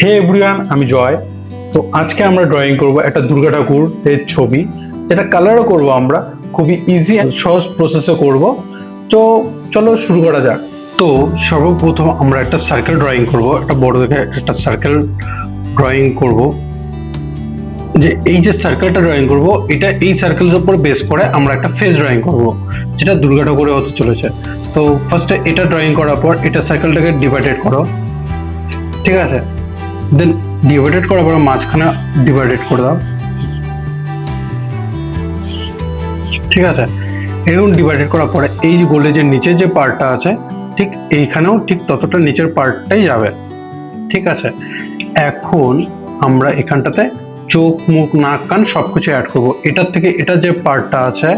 হে everyone, আমি জয়। তো আজকে আমরা ড্রয়িং করব একটা দুর্গা ঠাকুরের ছবি, যেটা কালারও করব আমরা খুবই ইজি সহজ প্রসেসে করব। তো চলো শুরু করা যাক। তো সর্বপ্রথম আমরা একটা সার্কেল ড্রয়িং করব, একটা বড় দেখে একটা সার্কেল ড্রয়িং করব। যে এই যে সার্কেলটা ড্রয়িং করব, এটা এই সার্কেলের উপর বেস করে আমরা একটা ফেস ড্রয়িং করব, যেটা দুর্গা ঠাকুরে হতে চলেছে। তো ফার্স্টে এটা ড্রয়িং করার পর এটা সার্কেলটাকে ডিভাইডেড করো, ঠিক আছে? দেন ডিভাইডেড করার পর মাঝখানে ডিভাইডেড করে দাও, ঠিক আছে? এরকম ডিভাইডেড করার পরে এই যে গোলের যে নিচের যে পার্টটা আছে, ঠিক এইখানেও ঠিক ততটা নিচের পার্টটাই যাবে, ঠিক আছে? এখন আমরা এখানটাতে চোখ, মুখ, নাক, কান সবকিছু অ্যাড করবো। এটার থেকে এটা যে পার্টটা আছে,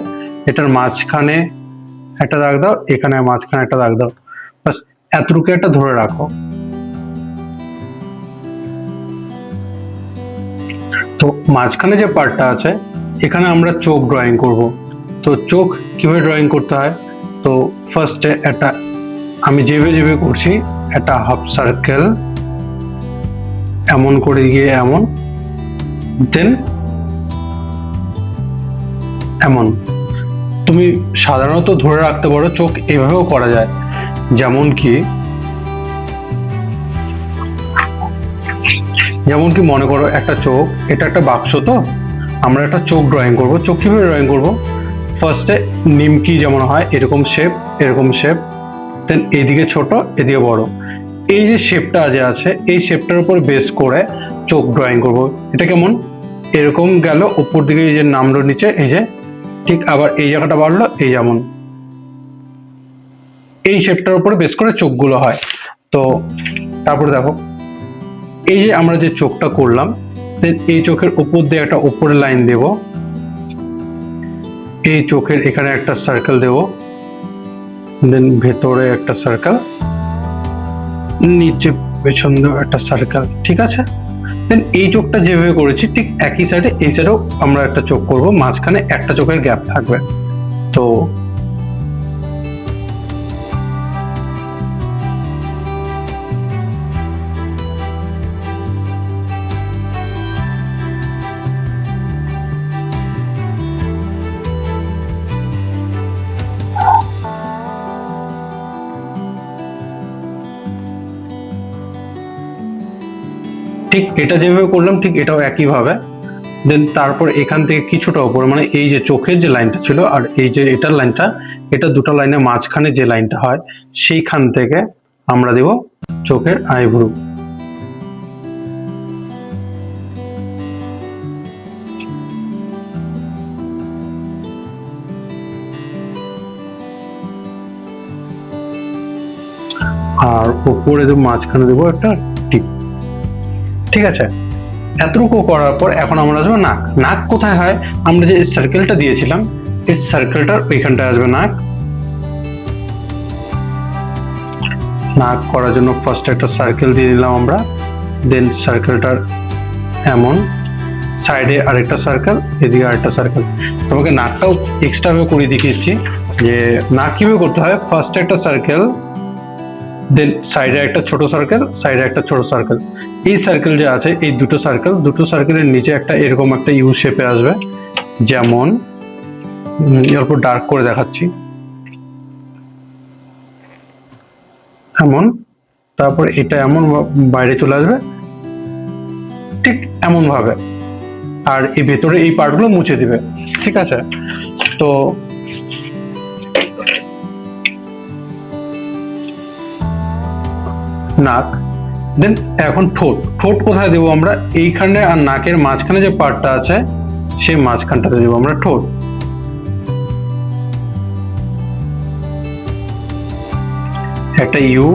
এটার মাঝখানে একটা দাগ দাও, এখানে মাঝখানে একটা দাগ দাও, বাস এতটুকু একটা ধরে রাখো। তো মাঝখানে যে পার্টটা আছে, এখানে আমরা চোখ ড্রয়িং করব। তো চোখ কিভাবে ড্রয়িং করতে হয়, তো ফার্স্টে একটা আমি যেভাবে করছি, একটা হাফ সার্কেল এমন করে গিয়ে এমন, দেন এমন। তুমি সাধারণত ধরে রাখতে পারো, চোখ এভাবেও করা যায়। যেমন কি মনে করো একটা চোখ, এটা একটা বাক্স, তো আমরা একটা চোখ ড্রয়িং করব। চোখ কিভাবে ড্রয়িং করব, ফার্স্টে নিমকি যেমন হয় এরকম শেপ, এরকম শেপ, দেন এদিকে ছোট এদিকে বড়। এই যে শেপটা যে আছে, এই শেপটার উপর বেস করে চোখ ড্রয়িং করব। এটা কেমন, এরকম গেল উপর দিকে, এই যে নামলো নিচে, এই যে ঠিক আবার এই জায়গাটা বাড়লো, এই যেমন এই শেপটার উপর বেস করে চোখগুলো হয়। তো তারপরে দেখো, এই যে আমরা যে চোখটা করলাম, এই চোখের উপর দিয়ে একটা উপরে লাইন দেব, এই চোখের এখানে একটা সার্কেল দেব, দেন ভেতরে একটা সার্কেল, নিচে পেছন দিয়েও একটা সার্কেল, ঠিক আছে? দেন এই চোখটা যেভাবে করেছি ঠিক একই সাইডে এই সাইডেও আমরা একটা চোখ করব, মাঝখানে একটা চোখের গ্যাপ থাকবে। তো ঠিক এটা যেভাবে করলাম ঠিক এটাও একই ভাবে। দেন তারপর এখান থেকে কিছুটা উপরে, মানে এই যে চোখের যে লাইনটা ছিল আর এই যে এটার লাইনটা, এটা দুটো লাইনের মাঝখানে যে লাইনটা হয়, সেইখান থেকে আমরা দেব চোখের আইব্রু। আর উপরে দেবো, মাঝখানে দেবো একটা টিপ, ঠিক আছে? এতটুকু করার পর এখন আমরা আসবো নাক। নাক কোথায় হয়, আমরা যে সার্কেলটা দিয়েছিলাম, এই সার্কেলটার ওইখানটায় আসবে নাক। নাক করার জন্য ফার্স্ট একটা সার্কেল দিয়ে দিলাম আমরা, দেন সার্কেলটার এমন সাইডে আরেকটা সার্কেল, এদিকে আরেকটা সার্কেল। তোমাকে নাকটাও এক্সট্রা ভাবে করে দেখিয়েছি যে নাক কিভাবে করতে হয়। ফার্স্ট একটা সার্কেল, দেন সাইডে একটা ছোট সার্কেল, সাইডে একটা ছোট সার্কেল। এই সার্কেল যে আছে, এই দুটো সার্কেলের নিচে একটা এরকম একটা ইউ শেপে আসবে, যেমন এর উপর ডার্ক করে দেখাচ্ছি, এমন। তারপর এটা এমন বাইরে চলে আসবে, ঠিক এমন ভাবে। আর এই ভেতরে এই পার্টগুলো মুছে দিবে, ঠিক আছে? তো নাক, দেন এখন ঠোঁট। ঠোঁট কোথায় দেবো আমরা, এইখানে আর নাকের মাঝখানে যে পার্টটা আছে, সেই মাঝখানটাতে দেবো আমরা ঠোঁট। একটা ইউ,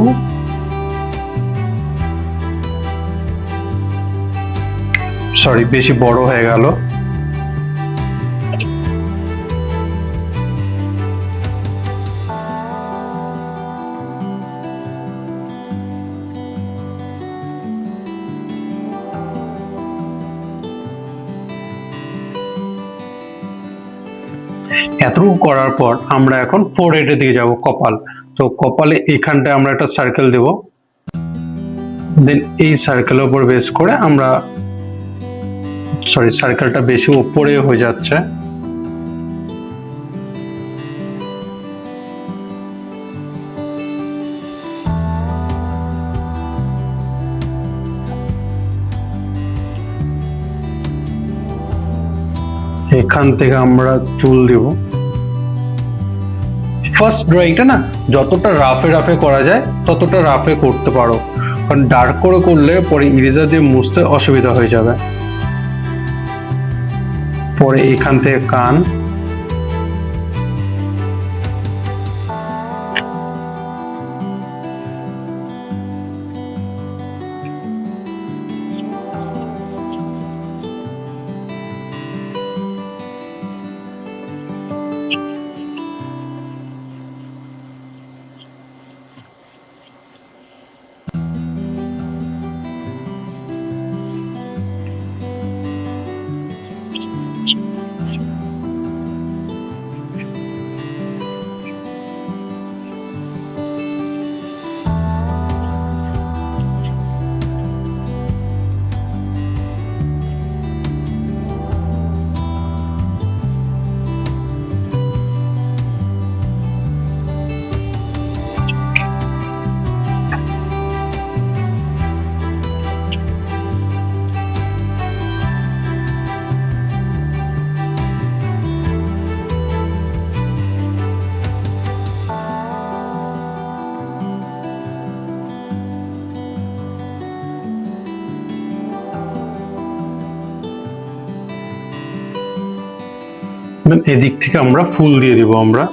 সরি বেশি বড় হয়ে গেল। এতটুকু করার পর আমরা এখন ফোরহেডের দিকে যাব, কপাল। তো কপালে এখানটায় আমরা একটা সার্কেল দেব, দেন এই সার্কেলের উপর বেস করে আমরা, সরি সার্কেলটা বেশি উপরে হয়ে যাচ্ছে, এখান থেকে আমরা চুল দিব। ফার্স্ট ড্রয়িংটা না যতটা রাফে রাফে করা যায় ততটা রাফে করতে পারো, কারণ ডার্ক করে করলে পরে ইরেজার দিয়ে মুছতে অসুবিধা হয়ে যাবে। পরে এখান থেকে কান, এদিক থেকে আমরা ফুল দিয়ে দিব আমরা।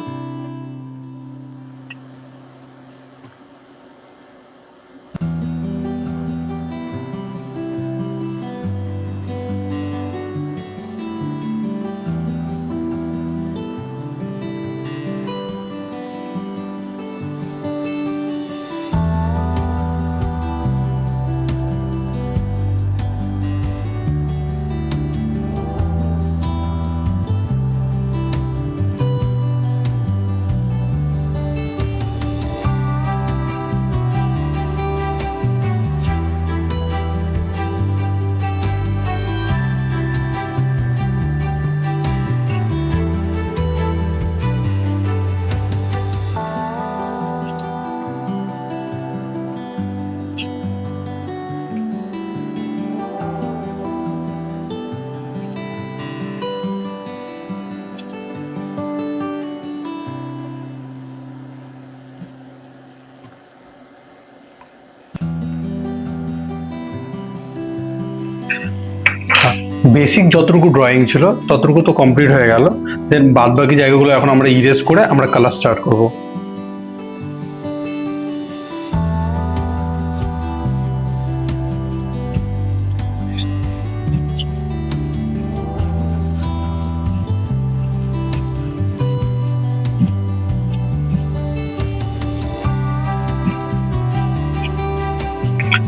বেসিক যতটুকু ড্রয়িং ছিল ততটুকু তো কমপ্লিট হয়ে গেল। দেন বাদ বাকি জায়গাগুলো এখন আমরা ইরেজ করে আমরা কালার স্টার্ট করব।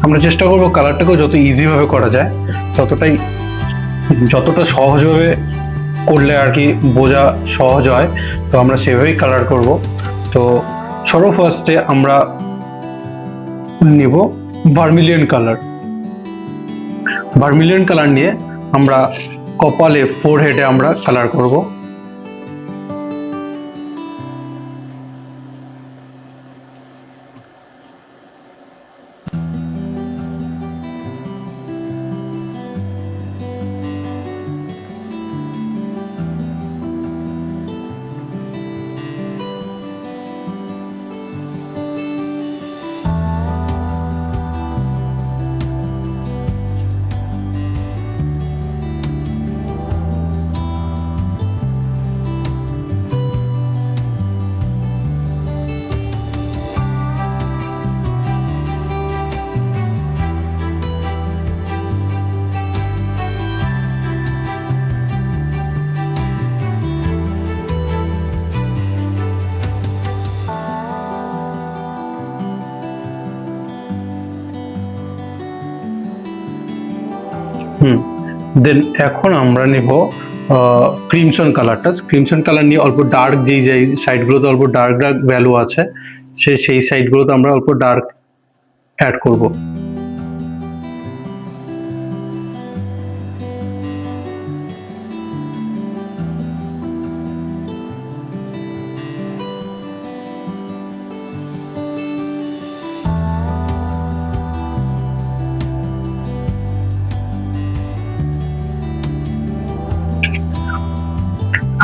আমরা চেষ্টা করবো কালারটাকেও যত ইজি ভাবে করা যায় ততটাই, যতটা সহজভাবে করলে আর কি বোঝা সহজ হয়, তো আমরা সেভাবেই কালার করব। তো সর্ব ফার্স্টে আমরা নিব ভার্মিলিয়ন কালার। ভার্মিলিয়ন কালার নিয়ে আমরা কপালে, ফোরহেডে আমরা কালার করব। দেন এখন আমরা নিব ক্রিমসন কালারটা। ক্রিমসন কালার নিয়ে অল্প ডার্ক যেই সাইডগুলোতে অল্প ডার্ক ভ্যালু আছে সেই সাইডগুলোতে আমরা অল্প ডার্ক অ্যাড করব।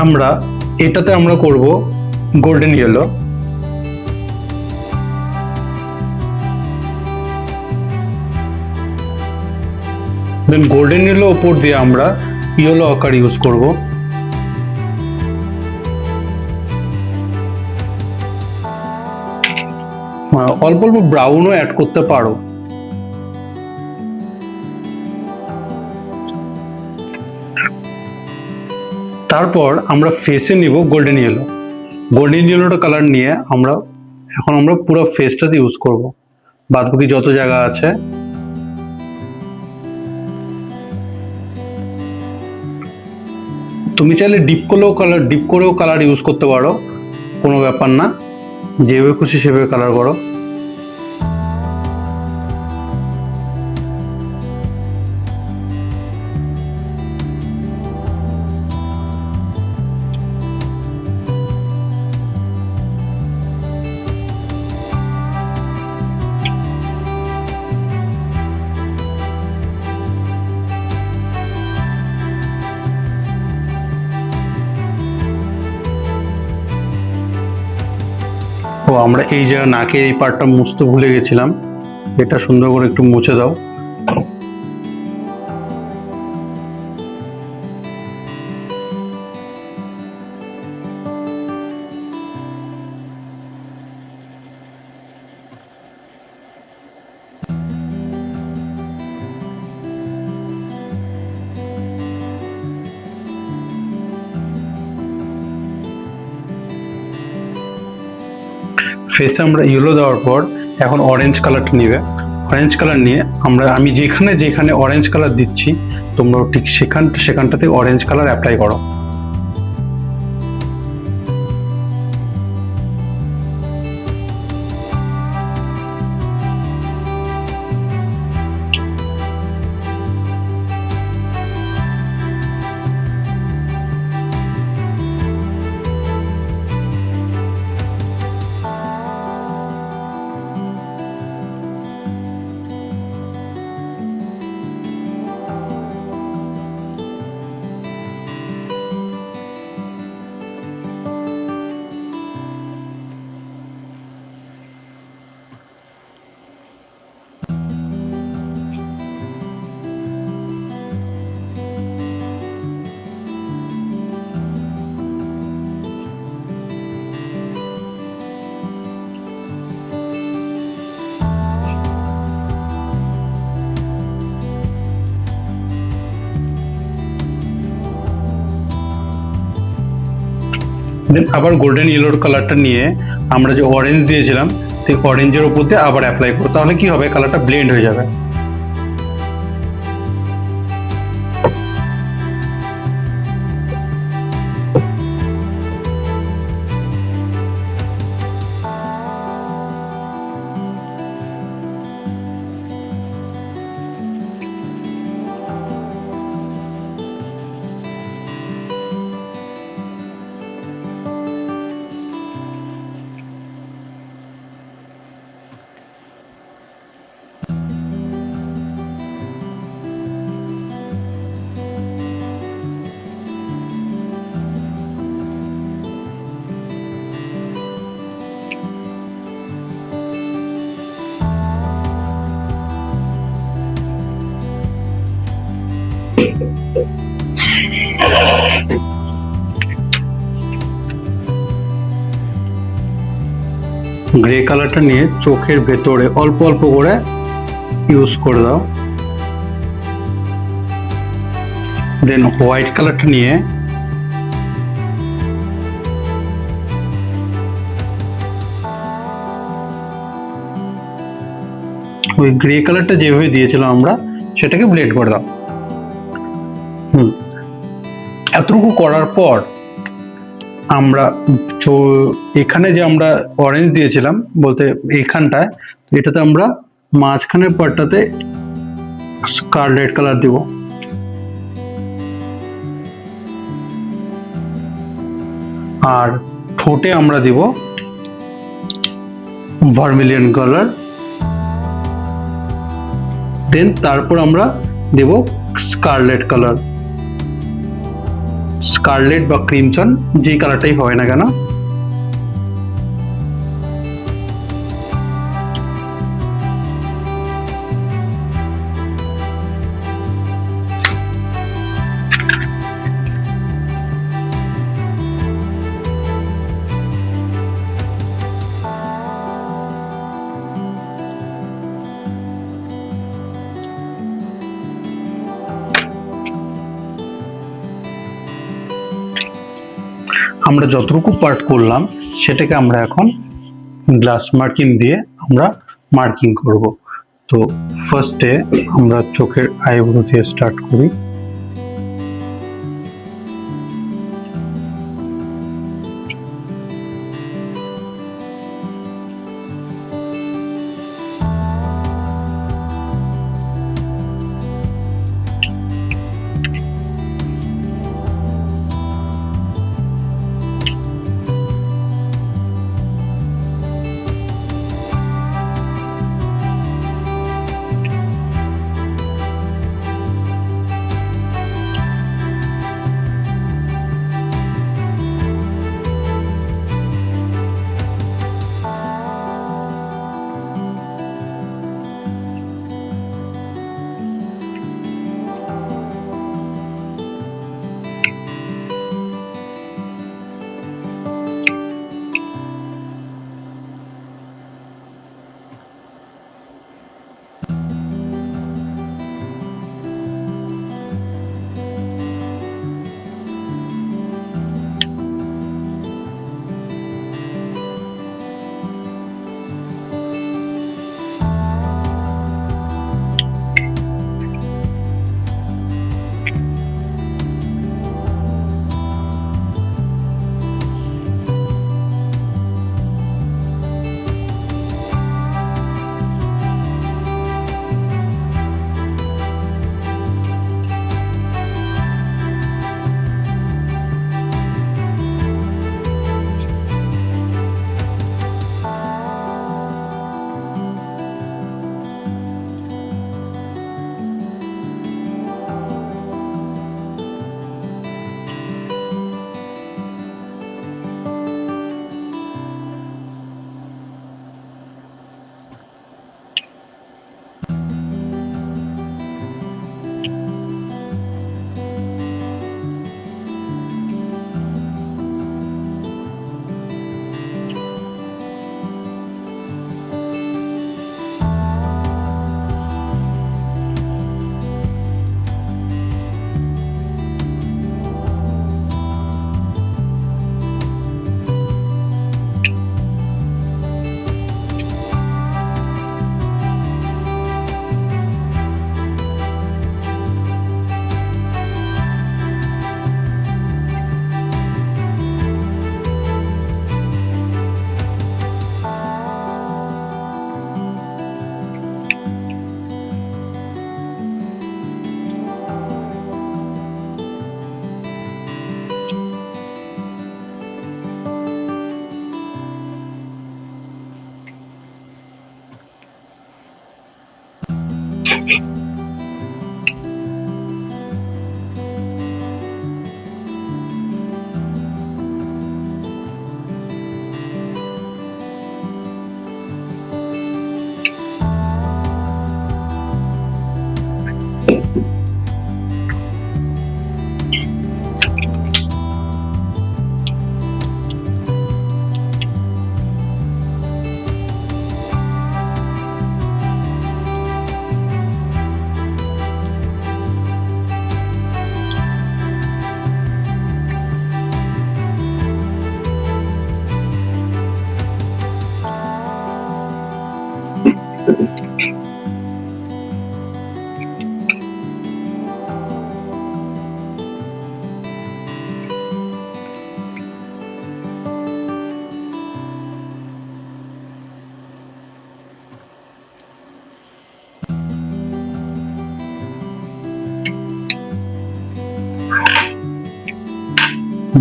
আমরা এটাতে আমরা করব গোল্ডেন ইয়েলো। দেন গোল্ডেন ইয়েলো উপর দিয়ে আমরা ইয়েলো আকার ইউজ করব। অল্প অল্প ব্রাউনও অ্যাড করতে পারো। তারপর আমরা ফেসে নিব গোল্ডেন ইয়েলো। গোল্ডেন ইয়েলোটা কালার নিয়ে এখন আমরা পুরো ফেসটাতে ইউজ করব, বাদ বাকি যত জায়গা আছে। তুমি চাইলে ডিপ করেও কালার ইউজ করতে পারো, কোনো ব্যাপার না, যেভাবে খুশি সেভাবে কালার করো। ও আমরা এই জায়গা নাকে এই পার্টটা মুছতে ভুলে গেছিলাম, এটা সুন্দর করে একটু মুছে দাও। ফেসে আমরা ইয়েলো দেওয়ার পর এখন অরেঞ্জ কালারটা নিবে। অরেঞ্জ কালার নিয়ে আমি যেখানে অরেঞ্জ কালার দিচ্ছি, তোমরা ঠিক সেখানটাতে অরেঞ্জ কালার অ্যাপ্লাই করো। দেন আবার গোল্ডেন ইয়েলোর কালারটা নিয়ে আমরা যে অরেঞ্জ দিয়েছিলাম সেই অরেঞ্জের উপর দিয়ে আবার অ্যাপ্লাই করো, তাহলে কি হবে, কালারটা ব্লেন্ড হয়ে যাবে। গ্রে কালারটা নিয়ে চোখের ভেতরে অল্প অল্প করে ইউজ করে দাও। দেন হোয়াইট কালারটা নিয়ে ওই গ্রে কালারটা যেভাবে দিয়েছিলাম আমরা সেটাকে ব্লেন্ড করে দাও। এতটুকু করার পর আমরা এখানে যে আমরা অরেঞ্জ দিয়েছিলাম বলতে এইখানটায়, এটাতে আমরা মাঝখানের পার্টটাতে স্কারলেট কালার দিব। আর ঠোঁটে আমরা দিব ভার্মিলিয়ন কালার। দেন তারপর আমরা দেব স্কারলেট কালার। স্কারলেট বা ক্রিমসন, যেই কালারটাই হয় না কেন। আমরা যতটুকু পার্ট করলাম সেটাকে আমরা এখন গ্লাস মার্কিং দিয়ে আমরা মার্কিং করব। তো ফার্স্টে আমরা চোখের আইব্রো দিয়ে স্টার্ট করি।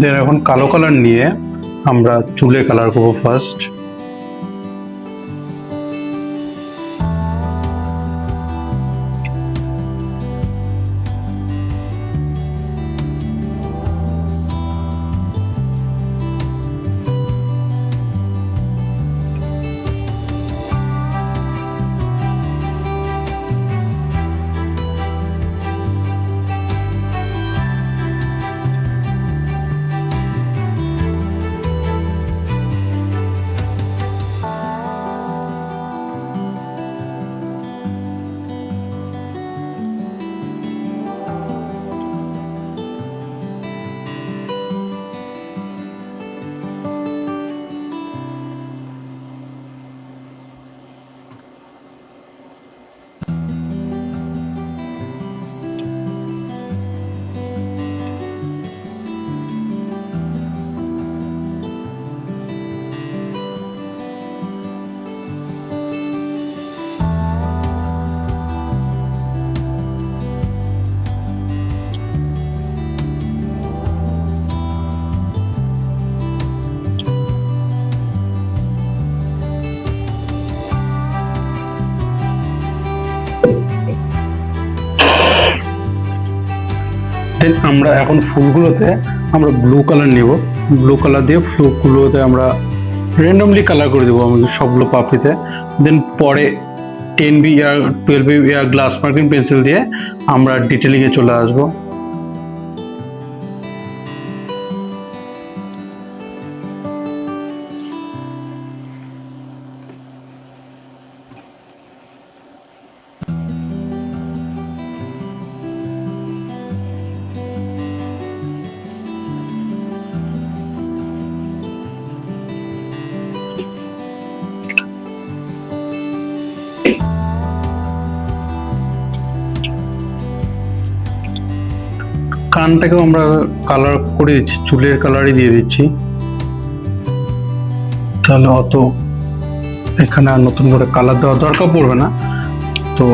দেন এখন কালো কালার নিয়ে আমরা চুলে কালার করবো ফার্স্ট। দেন আমরা এখন ফুলগুলোতে আমরা ব্লু কালার নিব। ব্লু কালার দিয়ে ফুলগুলোতে আমরা র্যান্ডমলি কালার করে দেবো আমি সবগুলো পাপড়িতে। দেন পরে 10B আর 12B গ্লাস মার্কিং পেন্সিল দিয়ে আমরা ডিটেলিংয়ে চলে আসবো। কানটাকেও আমরা কালার করে দিচ্ছি, চুলের কালারই দিয়ে দিচ্ছি, তাহলে অত এখানে আর নতুন করে কালার দেওয়ার দরকার পড়বে না। তো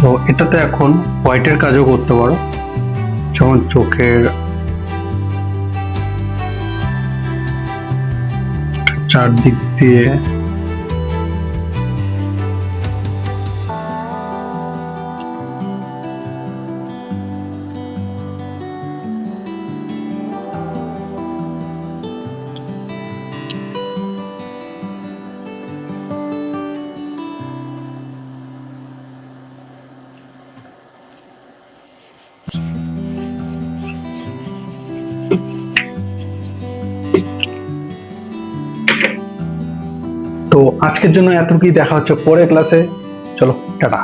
তো এটাতে এখন হোয়াইটের কাজও করতে পারো, যেমন চোখের চারদিক দিয়ে তো আজকের জন্য এতটুকুই, দেখা হচ্ছে পরের ক্লাসে। চলো টাটা।